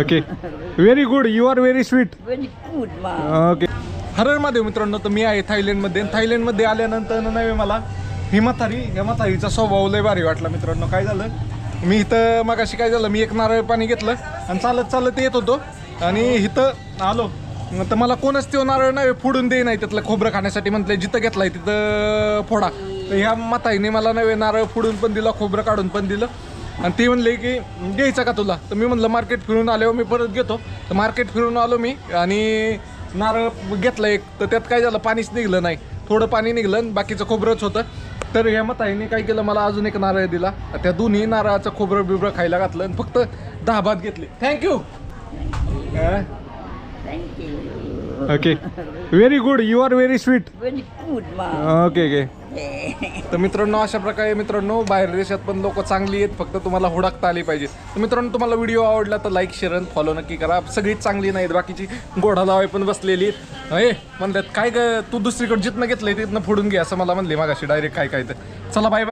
Okay very good you are very sweet Very good, ma. Okay हर हर महादेव मित्रांनो तर मी आहे थायलंडमध्ये आल्यानंतर नाही मला ही म्हातारीचा स्वभाव लय भारी वाटला मित्रांनो. काय झालं मी इथं मगाशी काय झालं मी एक नारळ पाणी घेतलं आणि चालत येत होतो आणि इथं आलो तर मला कोणच तो नारळ नाही फोडून दे नाही त्यातलं खोबरं खाण्यासाठी म्हटलं जिथं घेतलाय तिथं फोडा. तर ह्या म्हातारीने मला नवे नारळ फोडून पण दिला खोबरं काढून पण दिलं आणि ते म्हणले की घ्यायचं का तुला. तर मी म्हणलं मार्केट फिरून आल्यावर मी परत घेतो. तर मार्केट फिरून आलो मी आणि नारळ घेतलं एक तर त्यात काय झालं पाणीच निघलं नाही थोडं पाणी निघलं आणि बाकीचं खोबरंच होतं. तर ह्या म्हातारीने काय केलं मला अजून एक नारळ दिला त्या दोन्ही नारळाचं खोबरं बिबरं खायला घातलं आणि फक्त 10 भात घेतले. Thank you. Thank you. Okay very good you are very sweet Very good, ma. Okay okay. तर मित्रांनो अशा प्रकारे मित्रांनो बाहेर देशात पण लोक चांगली आहेत फक्त तुम्हाला हुडकता आली पाहिजे. तर मित्रांनो तुम्हाला व्हिडिओ आवडला तर लाईक शेअर आणि फॉलो नक्की करा. सगळीच चांगली नाहीत बाकीची गोडा लावाय पण बसलेली आहेत. म्हणतात काय तू दुसरीकडे जिथनं घेतलंय तिथनं फोडून घे असं मला म्हणले मागाशी डायरेक्ट काय तर चला बाय.